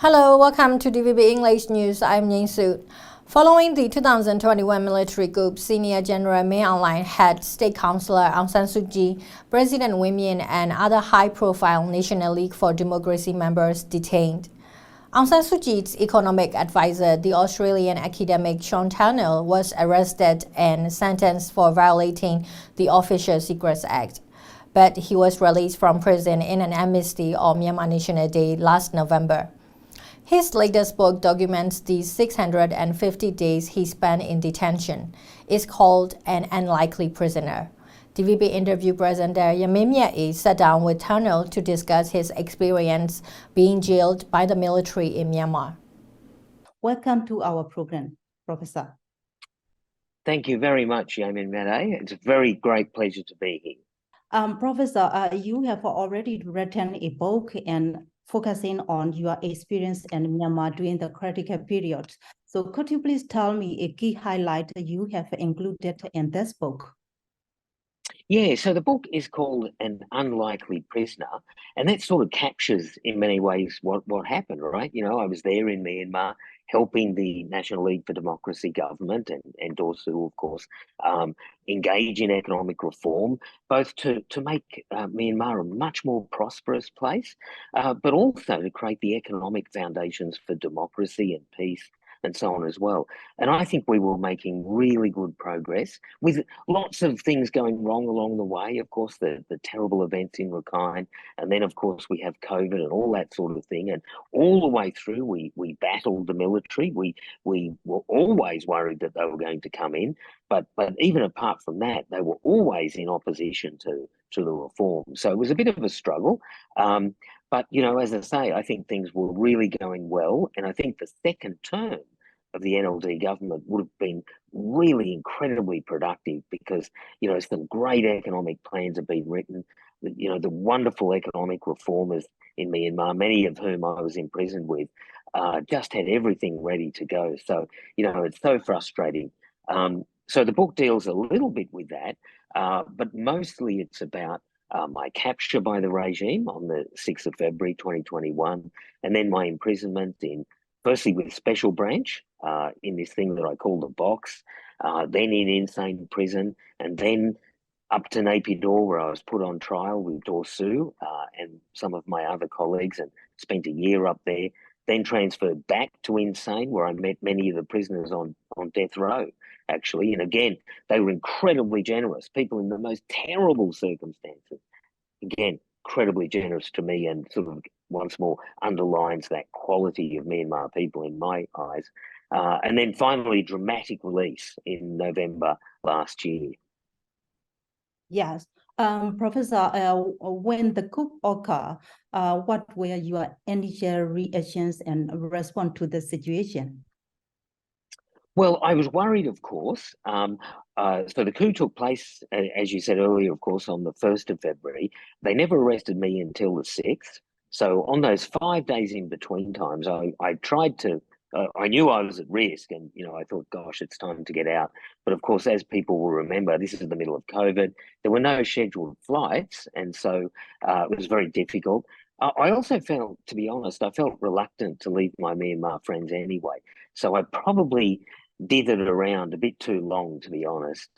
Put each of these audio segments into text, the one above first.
Hello, welcome to DVB English News. I'm Ning Su. Following the 2021 military coup, Senior General Myanmar head State Councillor Aung San Suu Kyi, President Win Myint, and other high-profile National League for Democracy members detained. Aung San Suu Kyi's economic advisor, the Australian academic Sean Turnell, was arrested and sentenced for violating the Official Secrets Act. But he was released from prison in an amnesty on Myanmar National Day last November. His latest book documents the 650 days he spent in detention. It's called An Unlikely Prisoner. DVB interview presenter Naypyidaw sat down with Turnell to discuss his experience being jailed by the military in Myanmar. Welcome to our program, Professor. Thank you very much, Naypyidaw. It's a very great pleasure to be here. Professor, you have already written a book and focusing on your experience in Myanmar during the critical period. So could you please tell me a key highlight you have included in this book? Yeah, so the book is called An Unlikely Prisoner, and that sort of captures in many ways what happened, right? You know, I was there in Myanmar helping the National League for Democracy government and also, of course, engage in economic reform, both to make Myanmar a much more prosperous place, but also to create the economic foundations for democracy and peace and so on as well. And I think we were making really good progress with lots of things going wrong along the way. Of course, the terrible events in Rakhine, and then of course we have COVID and all that sort of thing. And all the way through, we battled the military. We were always worried that they were going to come in, but even apart from that, they were always in opposition to the reform. So it was a bit of a struggle. But, you know, as I say, I think things were really going well. And I think the second term of the NLD government would have been really incredibly productive because, you know, some great economic plans have been written. You know, the wonderful economic reformers in Myanmar, many of whom I was imprisoned with, just had everything ready to go. So, you know, it's so frustrating. So the book deals a little bit with that, but mostly it's about my capture by the regime on the 6th of February 2021, and then my imprisonment firstly with special branch in this thing that I call the box, then in insane prison, and then up to Naypyidaw where I was put on trial with Dorsu and some of my other colleagues and spent a year up there, then transferred back to insane where I met many of the prisoners on death row, actually. And again, they were incredibly generous, people in the most terrible circumstances. Again, incredibly generous to me and sort of once more underlines that quality of Myanmar people in my eyes. And then finally, dramatic release in November last year. Yes. Professor, when the coup occurred, what were your initial reactions and response to the situation? Well, I was worried, of course. So the coup took place, as you said earlier, of course, on the 1st of February. They never arrested me until the 6th. So on those 5 days in between times, I tried to, I knew I was at risk and, you know, I thought, gosh, it's time to get out. But of course, as people will remember, this is the middle of COVID. There were no scheduled flights. And so it was very difficult. I also felt, to be honest, I felt reluctant to leave my Myanmar friends anyway. So I probably dithered around a bit too long, to be honest.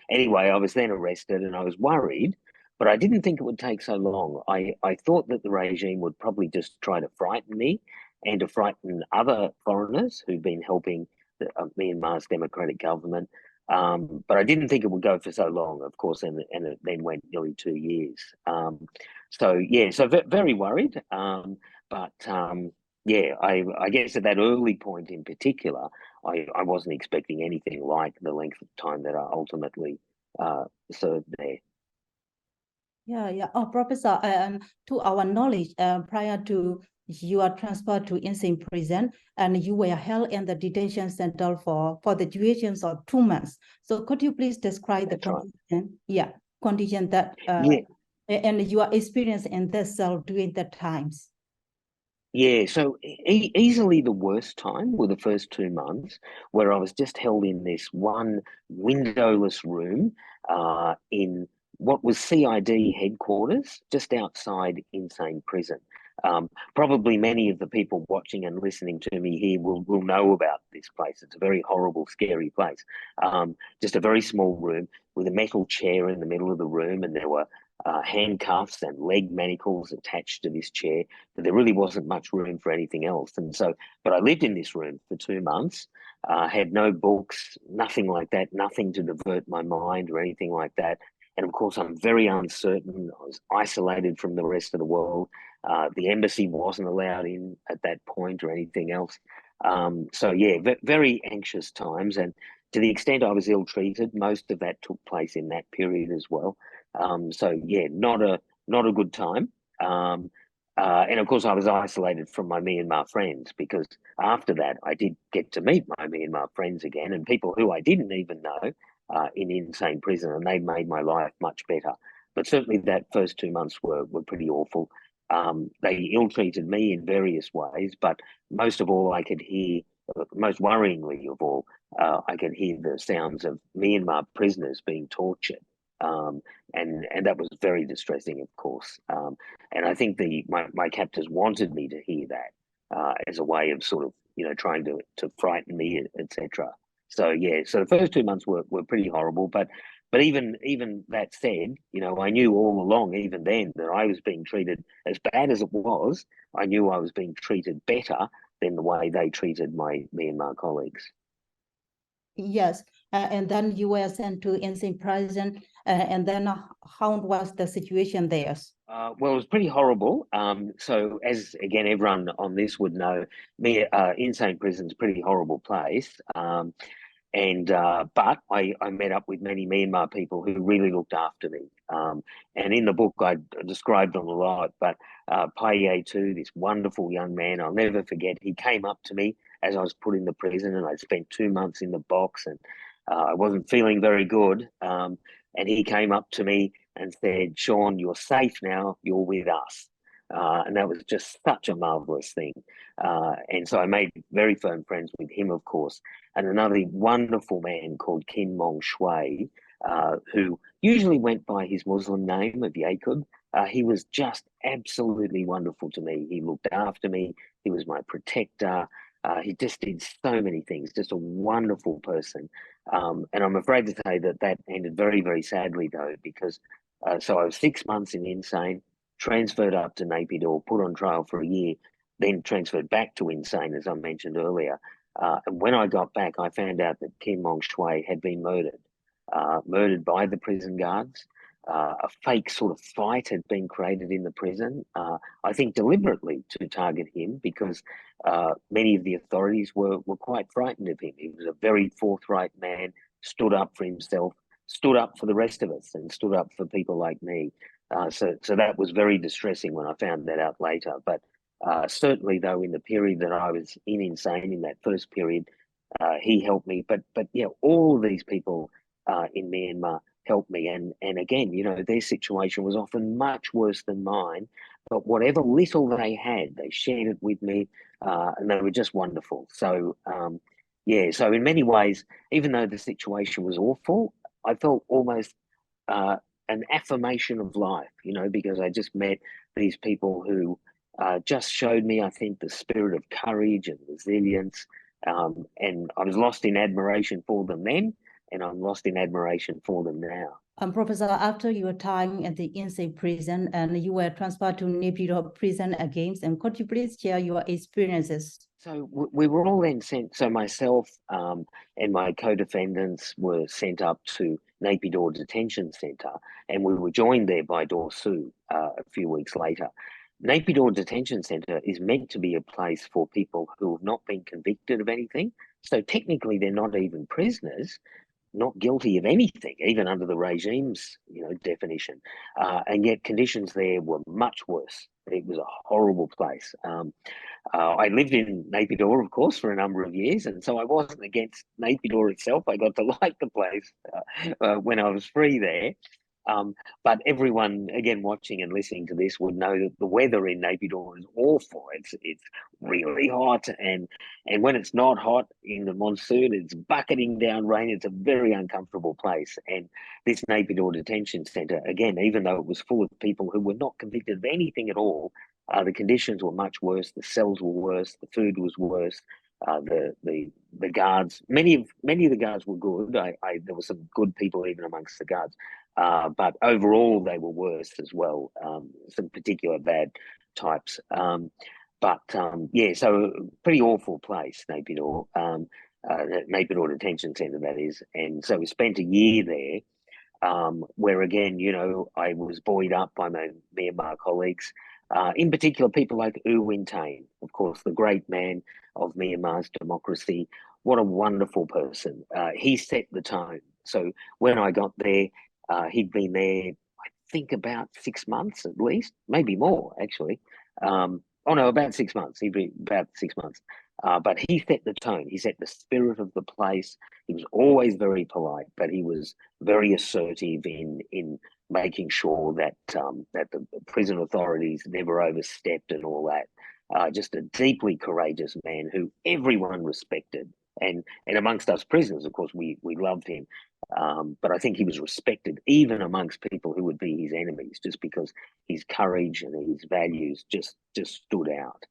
Anyway, I was then arrested and I was worried, but I didn't think it would take so long. I thought that the regime would probably just try to frighten me and to frighten other foreigners who've been helping Myanmar's democratic government. But I didn't think it would go for so long, of course, and it then went nearly 2 years. So very worried. Yeah, I guess at that early point in particular, I wasn't expecting anything like the length of time that I ultimately served there. Yeah. Oh, Professor, to our knowledge, prior to your transfer to insane prison, and you were held in the detention center for the durations of 2 months. So could you please describe the condition? Yeah, condition that and your experience in this cell during that times. Yeah, so easily the worst time were the first 2 months where I was just held in this one windowless room in what was CID headquarters just outside insane prison. Probably many of the people watching and listening to me here will know about this place. It's a very horrible, scary place. Just a very small room with a metal chair in the middle of the room, and there were handcuffs and leg manacles attached to this chair, but there really wasn't much room for anything else. And so, but I lived in this room for 2 months, had no books, nothing like that, nothing to divert my mind or anything like that. And of course, I'm very uncertain. I was isolated from the rest of the world. The embassy wasn't allowed in at that point or anything else. So yeah, very anxious times. And to the extent I was ill-treated, most of that took place in that period as well. So yeah, not a good time. And of course, I was isolated from my Myanmar friends, because after that, I did get to meet my Myanmar friends again, and people who I didn't even know in insane prison, and they made my life much better. But certainly that first 2 months were pretty awful. They ill-treated me in various ways, but most of all, I could hear, most worryingly of all, I could hear the sounds of Myanmar prisoners being tortured. And that was very distressing, of course. And I think my captors wanted me to hear that as a way of sort of, trying to frighten me, etc. So yeah, so the first 2 months were pretty horrible, but even that said, I knew all along, even then, that I was being treated, as bad as it was, I knew I was being treated better than the way they treated my Myanmar colleagues. Yes, and then you were sent to insane prison, and then how was the situation there? Well, it was pretty horrible. So as, again, everyone on this would know, insane prison's a pretty horrible place. But I met up with many Myanmar people who really looked after me. And in the book, I described them a lot, but Paye too, this wonderful young man, I'll never forget, he came up to me as I was put in the prison, and I spent 2 months in the box, and I wasn't feeling very good. And he came up to me and said, "Sean, you're safe now, you're with us." And that was just such a marvelous thing. And so I made very firm friends with him, of course, and another wonderful man called Kin Mong Shui, who usually went by his Muslim name of Yaqub. He was just absolutely wonderful to me. He looked after me. He was my protector. He just did so many things, just a wonderful person. And I'm afraid to say that ended very, very sadly, though, because so I was 6 months in insane, transferred up to Naypyidaw, put on trial for a year, then transferred back to insane, as I mentioned earlier. And when I got back, I found out that Kim Mong Shui had been murdered by the prison guards. A fake sort of fight had been created in the prison, I think deliberately to target him, because many of the authorities were quite frightened of him. He was a very forthright man, stood up for himself, stood up for the rest of us, and stood up for people like me. So that was very distressing when I found that out later. But certainly, though, in the period that I was in insane, in that first period, he helped me. But yeah, all of these people in Myanmar helped me. And again, their situation was often much worse than mine. But whatever little they had, they shared it with me, and they were just wonderful. So yeah, so in many ways, even though the situation was awful, I felt almost an affirmation of life, because I just met these people who just showed me, I think, the spirit of courage and resilience. And I was lost in admiration for them then, and I'm lost in admiration for them now. Professor, after your time at the insane prison and you were transferred to Naypyidaw prison again, and could you please share your experiences? So we were all then sent, so myself and my co-defendants were sent up to Naypyidaw Detention Centre, and we were joined there by Daw Suu a few weeks later. Naypyidaw Detention Centre is meant to be a place for people who have not been convicted of anything. So technically they're not even prisoners, not guilty of anything, even under the regime's definition. And yet conditions there were much worse. It was a horrible place. I lived in Naypyidaw, of course, for a number of years, and so I wasn't against Naypyidaw itself. I got to like the place when I was free there. But everyone, again, watching and listening to this would know that the weather in Naypyidaw is awful. It's really hot, and when it's not hot in the monsoon, it's bucketing down rain. It's a very uncomfortable place. And this Naypyidaw Detention Centre, again, even though it was full of people who were not convicted of anything at all, The conditions were much worse. The cells were worse. The food was worse. The guards, many of the guards were good. There were some good people even amongst the guards, but overall they were worse as well. Some particular bad types. Yeah, so pretty awful place, Naypyidaw. Naypyidaw Detention Centre, that is. And so we spent a year there, where again, you know, I was buoyed up by my Myanmar colleagues, in particular people like U Win Tain, of course, the great man of Myanmar's democracy. What a wonderful person. He set the tone. So when I got there, he'd been there, I think, about 6 months at least, maybe more actually. Oh no, about 6 months. He'd be about 6 months. But he set the tone. He set the spirit of the place. He was always very polite, but he was very assertive in making sure that that the prison authorities never overstepped and all that. Just a deeply courageous man who everyone respected, and amongst us prisoners, of course, we loved him. But I think he was respected even amongst people who would be his enemies, just because his courage and his values just stood out.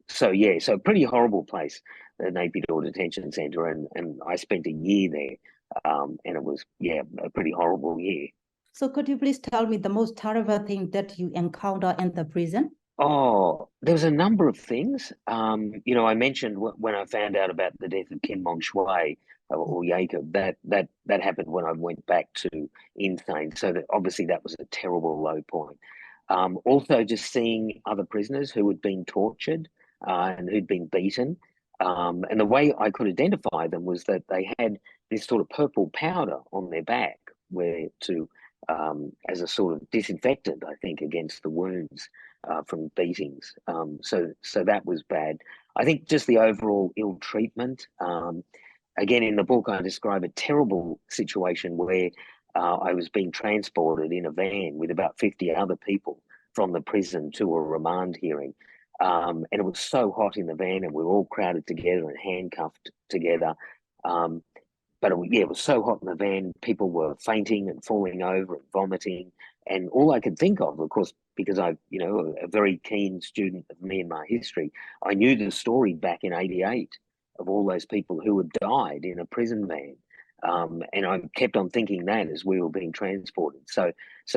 So yeah, so pretty horrible place, the Naypyidaw Detention Centre, and I spent a year there, and it was, yeah, a pretty horrible year. So could you please tell me the most terrible thing that you encounter in the prison? Oh, there was a number of things. You know, I mentioned when I found out about the death of Kim Mong Shui, or Jacob, that happened when I went back to Insane. So that obviously that was a terrible low point. Also, just seeing other prisoners who had been tortured and who'd been beaten. And the way I could identify them was that they had this sort of purple powder on their back, where as a sort of disinfectant, I think, against the wounds from beatings. So that was bad. I think just the overall ill treatment. Again, in the book, I describe a terrible situation where I was being transported in a van with about 50 other people from the prison to a remand hearing. And it was so hot in the van, and we were all crowded together and handcuffed together. But it was so hot in the van, people were fainting and falling over and vomiting. And all I could think of course, because I'm, you know, a very keen student of Myanmar history, I knew the story back in '88 of all those people who had died in a prison van. And I kept on thinking that as we were being transported. So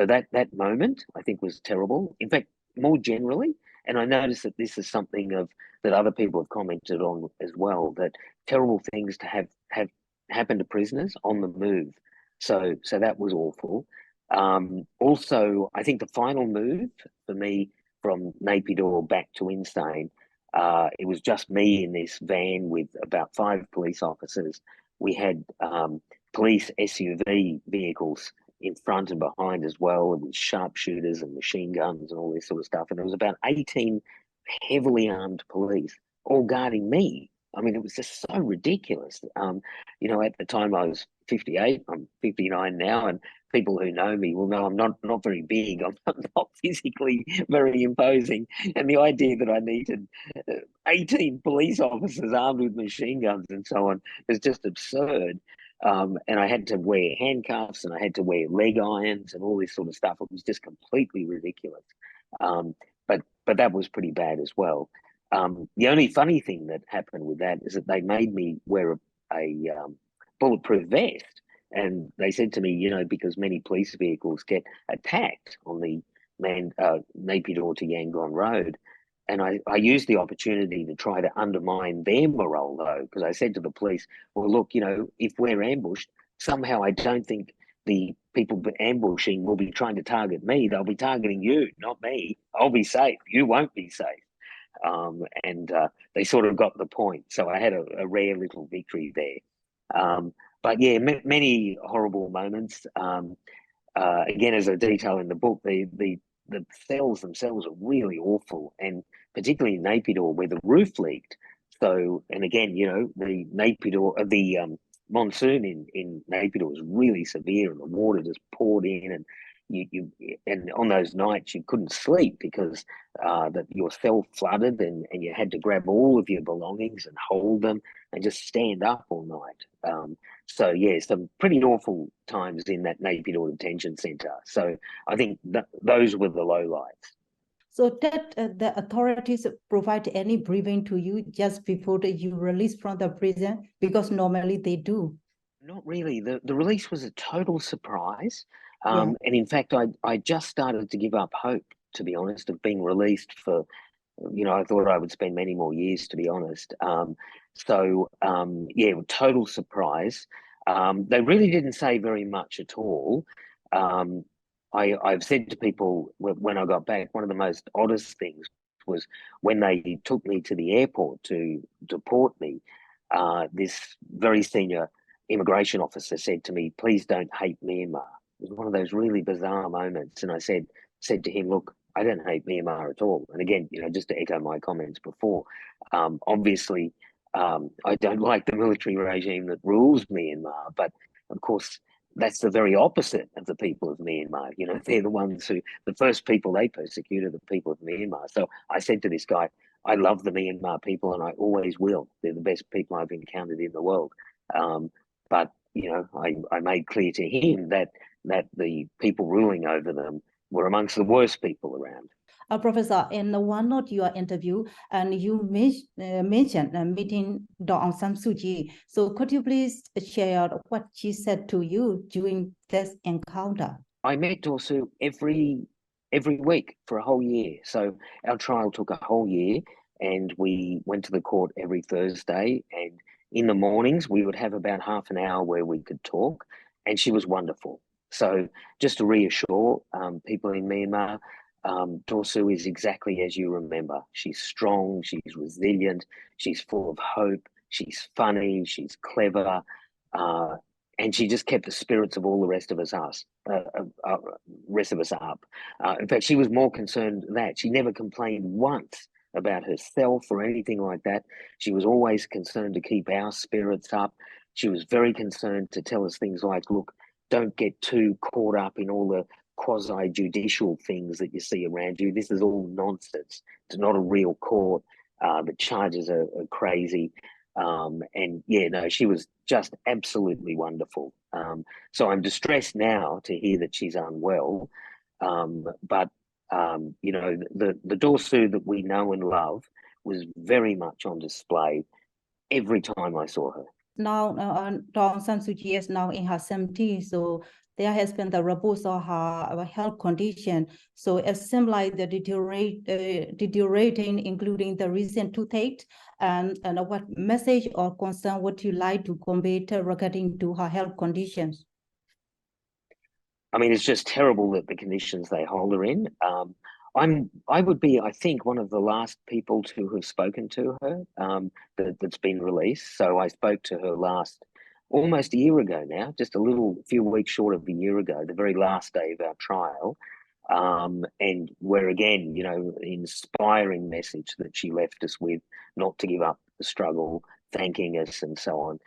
that moment, I think, was terrible. In fact, more generally, and I noticed that this is something that other people have commented on as well, that terrible things to have happen to prisoners on the move. So that was awful. Also, I think the final move for me from Naypyidaw back to Insane, it was just me in this van with about 5 police officers. We had police SUV vehicles in front and behind as well, with sharpshooters and machine guns and all this sort of stuff. And there was about 18 heavily armed police all guarding me. I mean, it was just so ridiculous. You know, at the time I was 58, I'm 59 now, and people who know me will know I'm not very big. I'm not physically very imposing. And the idea that I needed 18 police officers armed with machine guns and so on is just absurd. And I had to wear handcuffs, and I had to wear leg irons and all this sort of stuff. It was just completely ridiculous. But that was pretty bad as well. The only funny thing that happened with that is that they made me wear a bulletproof vest, and they said to me, you know, because many police vehicles get attacked on the Naypyidaw to Yangon Road, and I used the opportunity to try to undermine their morale, though, because I said to the police, well, look, you know, if we're ambushed, somehow I don't think the people ambushing will be trying to target me. They'll be targeting you, not me. I'll be safe. You won't be safe. And they sort of got the point. So I had a rare little victory there. But yeah, many horrible moments. Again, as a detail in the book, the cells themselves are really awful, and particularly in Naypyidaw, where the roof leaked. So, and again, you know, the Naypyidaw, the monsoon in Naypyidaw was really severe, and the water just poured in, and and on those nights you couldn't sleep because that your cell flooded, and you had to grab all of your belongings and hold them and just stand up all night. So yeah, some pretty awful times in that Naypyidaw detention centre. So I think those were the lowlights. So did the authorities provide any briefing to you just before you release from the prison? Because normally they do. Not really. The release was a total surprise. Yeah. And in fact, I just started to give up hope, to be honest, of being released for, I thought I would spend many more years, to be honest. Yeah, total surprise. They really didn't say very much at all. I've said to people when I got back, one of the most oddest things was when they took me to the airport to deport me, this very senior immigration officer said to me, "Please don't hate Myanmar." It was one of those really bizarre moments. And I said to him, "Look, I don't hate Myanmar at all." And again, just to echo my comments before, obviously, I don't like the military regime that rules Myanmar, but of course, that's the very opposite of the people of Myanmar. They're the ones the first people they persecuted, the people of Myanmar. So I said to this guy, "I love the Myanmar people and I always will. They're the best people I've encountered in the world." But I made clear to him that the people ruling over them were amongst the worst people around. Professor, in one of your interview, and you mentioned meeting Aung San Suu Kyi. So could you please share what she said to you during this encounter? I met Daw Suu every week for a whole year. So our trial took a whole year, and we went to the court every Thursday. And in the mornings, we would have about half an hour where we could talk, and she was wonderful. So just to reassure people in Myanmar, Daw Suu is exactly as you remember. She's strong, she's resilient, she's full of hope, she's funny, she's clever, and she just kept the spirits of all the rest of us up. In fact, she was more concerned that she never complained once about herself or anything like that. She was always concerned to keep our spirits up. She was very concerned to tell us things like, "Look, don't get too caught up in all the quasi-judicial things that you see around you. This is all nonsense. It's not a real court. The charges are crazy." And yeah, no, she was just absolutely wonderful. So I'm distressed now to hear that she's unwell. But the Daw Suu that we know and love was very much on display every time I saw her. Now, Aung San Suu Kyi is now in her 70s, so there has been the reports of her health condition. So it seems like the deteriorating, including the recent toothache. And what message or concern would you like to convey regarding to her health conditions? I mean, it's just terrible that the conditions they hold her in. I would be, I think, one of the last people to have spoken to her that's been released. So I spoke to her almost a year ago now, just a few weeks short of a year ago, the very last day of our trial. And where again, inspiring message that she left us with, not to give up the struggle, thanking us and so on.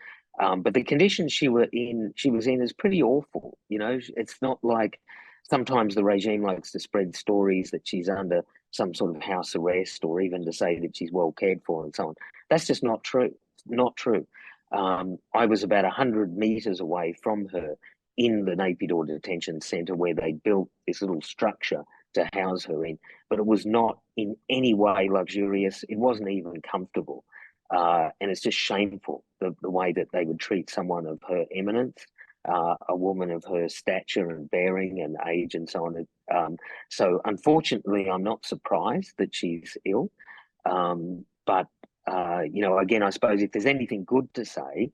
But the conditions she was in is pretty awful. It's not like sometimes the regime likes to spread stories that she's under some sort of house arrest, or even to say that she's well cared for and so on. That's just not true. Not true. I was about 100 meters away from her in the Naypyidaw detention centre, where they built this little structure to house her in, but it was not in any way luxurious. It wasn't even comfortable. And it's just shameful, the way that they would treat someone of her eminence, a woman of her stature and bearing and age and so on. So unfortunately, I'm not surprised that she's ill. But again, I suppose if there's anything good to say,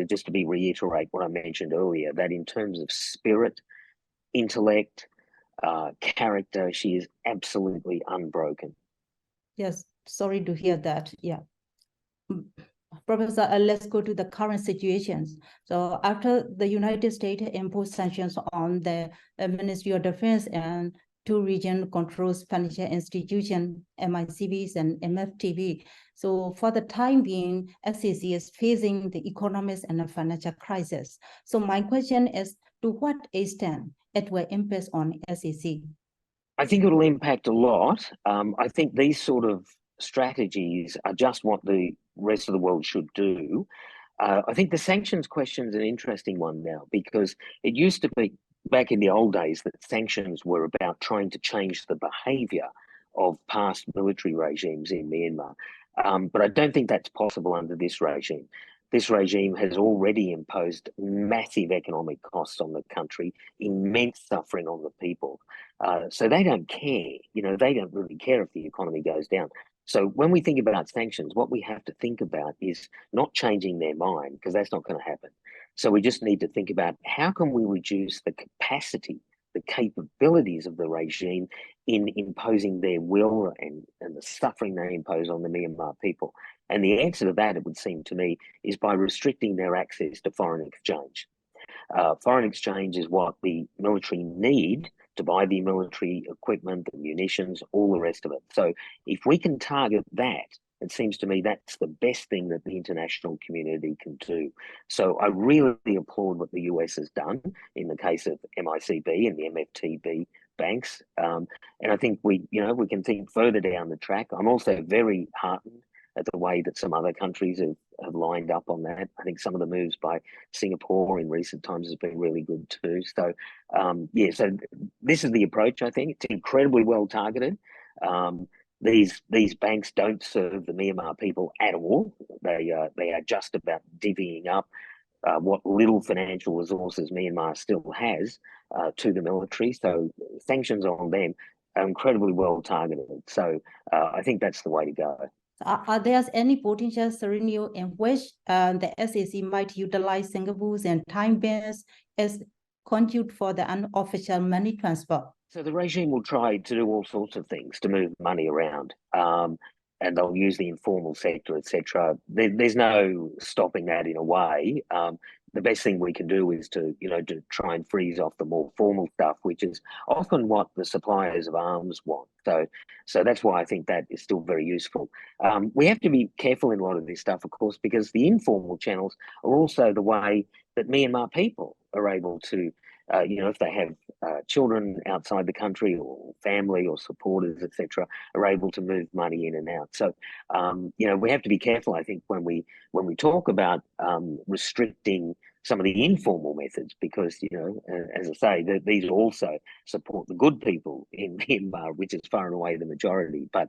just to reiterate what I mentioned earlier, that in terms of spirit, intellect, character, she is absolutely unbroken. Yes, sorry to hear that. Yeah. Professor, let's go to the current situations. So after the United States imposed sanctions on the Ministry of Defense and two region controls financial institutions, MICBs and MFTB. So for the time being, SAC is facing the economic and financial crisis. So my question is, to what extent it will impact on SAC? I think it will impact a lot. I think these sort of strategies are just what the rest of the world should do. I think the sanctions question is an interesting one now, because it used to be back in the old days that sanctions were about trying to change the behavior of past military regimes in Myanmar. But I don't think that's possible under this regime. This regime has already imposed massive economic costs on the country, immense suffering on the people. So they don't care, they don't really care if the economy goes down. So when we think about sanctions, what we have to think about is not changing their mind, because that's not going to happen. So we just need to think about how can we reduce the capacity, the capabilities of the regime in imposing their will and the suffering they impose on the Myanmar people. And the answer to that, it would seem to me, is by restricting their access to foreign exchange. Foreign exchange is what the military need to buy the military equipment, the munitions, all the rest of it. So if we can target that, it seems to me that's the best thing that the international community can do. So I really applaud what the US has done in the case of MICB and the MFTB banks. And I think we can think further down the track. I'm also very heartened at the way that some other countries have lined up on that. I think some of the moves by Singapore in recent times has been really good too. So, so this is the approach, I think. It's incredibly well targeted. These banks don't serve the Myanmar people at all. They are just about divvying up what little financial resources Myanmar still has to the military. So sanctions on them are incredibly well targeted. So I think that's the way to go. Are there any potential scenario in which the SAC might utilize Singapore's and time bans as conduit for the unofficial money transfer? So the regime will try to do all sorts of things to move money around, and they'll use the informal sector, etc. There's no stopping that in a way. The best thing we can do is to try and freeze off the more formal stuff, which is often what the suppliers of arms want. So that's why I think that is still very useful. We have to be careful in a lot of this stuff, of course, because the informal channels are also the way that Myanmar people are able to, if they have children outside the country or family or supporters, etc., are able to move money in and out. So, we have to be careful, I think, when we talk about restricting some of the informal methods, because, as I say, these also support the good people in Myanmar, which is far and away the majority. But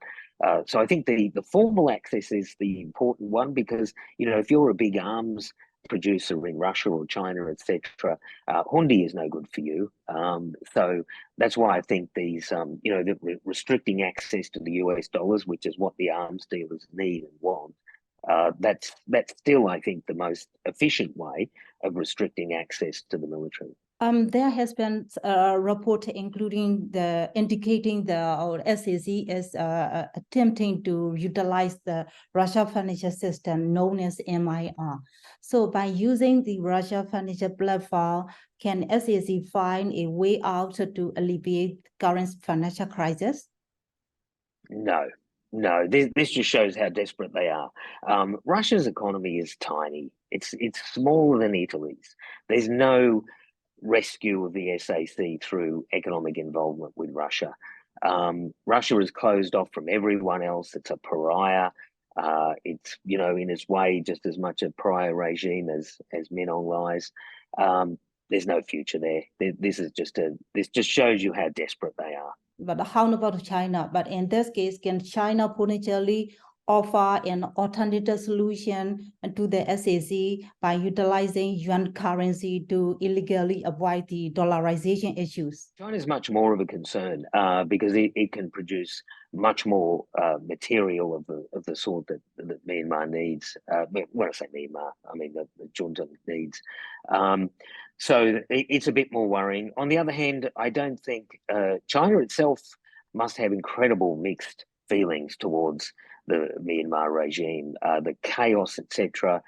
so I think the formal access is the important one, because, if you're a big arms producer in Russia or China, etc., hundi is no good for you. So that's why I think these, restricting access to the US dollars, which is what the arms dealers need and want, that's still, I think, the most efficient way of restricting access to the military. There has been a report indicating the SAC is attempting to utilize the Russia financial system known as MIR. So by using the Russia financial platform, can SAC find a way out to alleviate current financial crisis? No. This just shows how desperate they are. Russia's economy is tiny. It's smaller than Italy's. There's no rescue of the SAC through economic involvement with Russia. Russia is closed off from everyone else. It's a pariah. It's, in its way, just as much a pariah regime as Min Aung Hlai's. There's no future there. This just shows you how desperate they are. But how about China? But in this case, can China potentially offer an alternative solution to the SAC by utilizing yuan currency to illegally avoid the dollarization issues? China is much more of a concern because it can produce much more material of the sort that Myanmar needs. When I say Myanmar, I mean the junta needs. So it's a bit more worrying. On the other hand, I don't think China itself must have incredible mixed feelings towards the Myanmar regime, the chaos, etc.,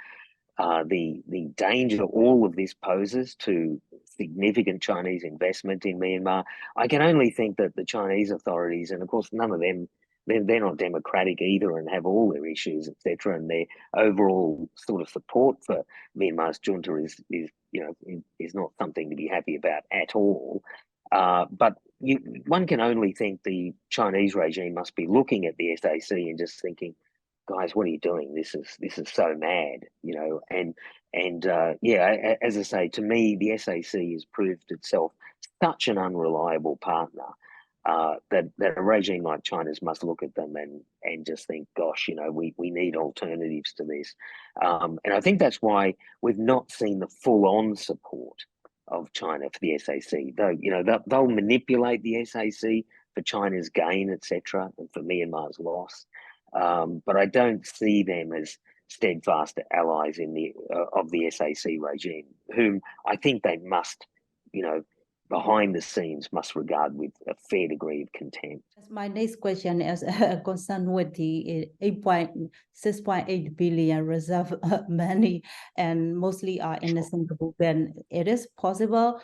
the danger all of this poses to significant Chinese investment in Myanmar. I can only think that the Chinese authorities, and of course none of them, they're not democratic either and have all their issues, etc., and their overall sort of support for Myanmar's junta is not something to be happy about at all. But one can only think the Chinese regime must be looking at the SAC and just thinking, guys, what are you doing? This is so mad, as I say, to me, the SAC has proved itself such an unreliable partner that a regime like China's must look at them and just think, gosh, we need alternatives to this. And I think that's why we've not seen the full-on support of China for the SAC. Though, they'll manipulate the SAC for China's gain, etc., and for Myanmar's loss. But I don't see them as steadfast allies of the SAC regime, whom I think they must, behind the scenes, must regard with a fair degree of contempt. My next question is concerned with the 6.8 billion reserve money, and mostly are in the Singapore. When it is possible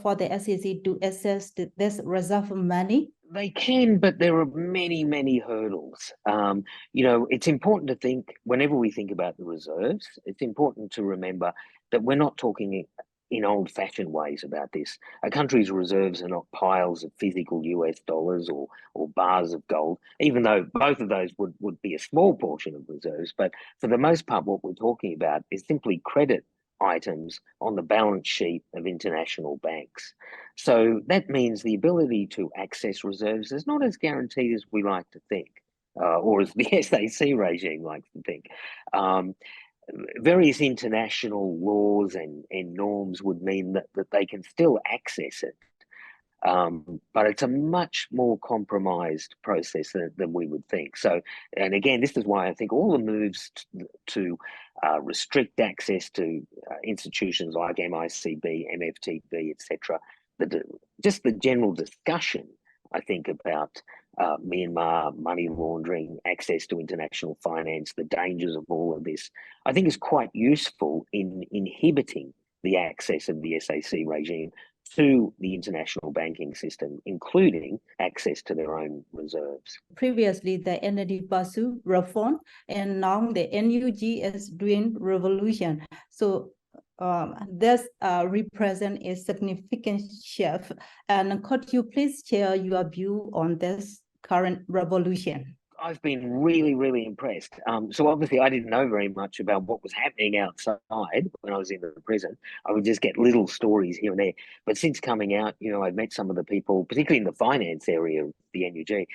for the SAC to access this reserve money? They can, but there are many, many hurdles. It's important to think, whenever we think about the reserves, it's important to remember that we're not talking in old-fashioned ways about this. A country's reserves are not piles of physical US dollars or bars of gold, even though both of those would be a small portion of reserves. But for the most part, what we're talking about is simply credit items on the balance sheet of international banks. So that means the ability to access reserves is not as guaranteed as we like to think, or as the SAC regime likes to think. Various international laws and norms would mean that they can still access it. But it's a much more compromised process than we would think. So, and again, this is why I think all the moves to restrict access to institutions like MICB, MFTB, etc., just the general discussion, I think, about Myanmar, money laundering, access to international finance, the dangers of all of this, I think is quite useful in inhibiting the access of the SAC regime to the international banking system, including access to their own reserves. Previously, the entity pursued reform, and now the NUG is doing revolution. So this represents a significant shift. And could you please share your view on this current revolution? I've been really, really impressed. So obviously I didn't know very much about what was happening outside when I was in the prison. I would just get little stories here and there. But since coming out, I've met some of the people, particularly in the finance area of the NUG,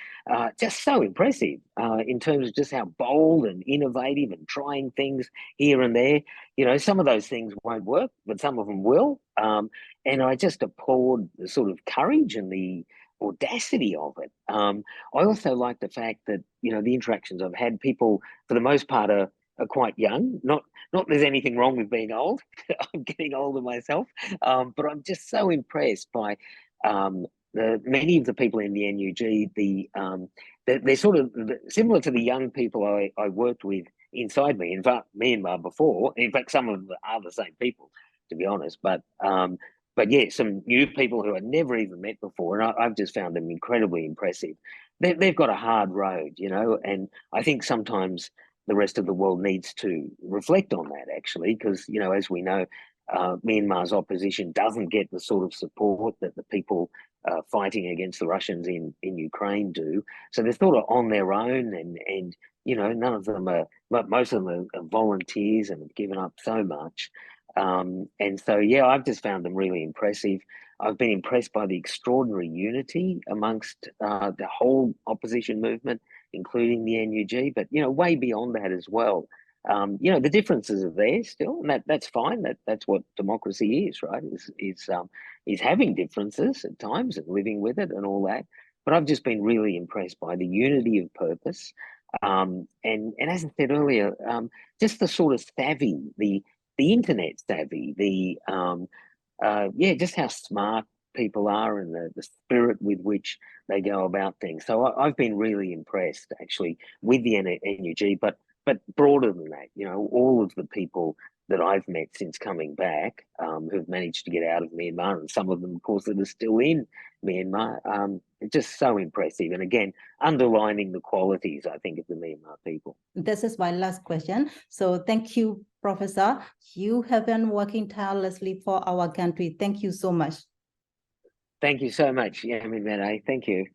just so impressive in terms of just how bold and innovative and trying things here and there. Some of those things won't work, but some of them will. And I just applaud the sort of courage and the audacity of it. I also like the fact that the interactions I've had, people for the most part are quite young. Not there's anything wrong with being old. I'm getting older myself, but I'm just so impressed by many of the people in the NUG. They're sort of similar to the young people I worked with inside Myanmar before. In fact, some of them are the same people, to be honest. But yeah, some new people who I'd never even met before, and I've just found them incredibly impressive. They've got a hard road, and I think sometimes the rest of the world needs to reflect on that, actually, because, as we know, Myanmar's opposition doesn't get the sort of support that the people fighting against the Russians in Ukraine do. So they're sort of on their own, and none of them most of them are volunteers and have given up so much. And so, yeah, I've just found them really impressive. I've been impressed by the extraordinary unity amongst the whole opposition movement, including the NUG, but, way beyond that as well. The differences are there still, and that's fine. That's what democracy is, right? Is having differences at times and living with it and all that. But I've just been really impressed by the unity of purpose. And as I said earlier, just the sort of savvy, the internet savvy, just how smart people are and the spirit with which they go about things. So I've been really impressed, actually, with the NUG, but broader than that, all of the people that I've met since coming back who've managed to get out of Myanmar, and some of them, of course, that are still in Myanmar, it's just so impressive. And again, underlining the qualities, I think, of the Myanmar people. This is my last question. So thank you, Professor. You have been working tirelessly for our country. Thank you so much. Thank you so much, Yamimene. Thank you.